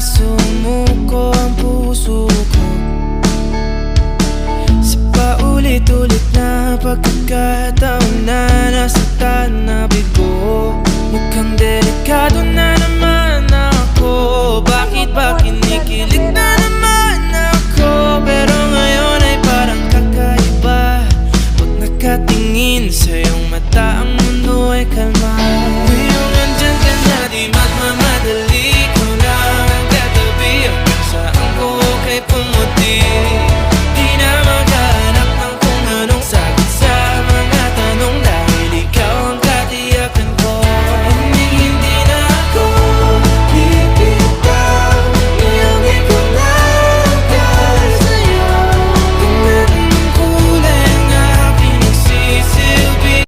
sumuko ang puso ko sa paulit-ulit na pagkakataon na nasaktan na bigo. Mukhang delikado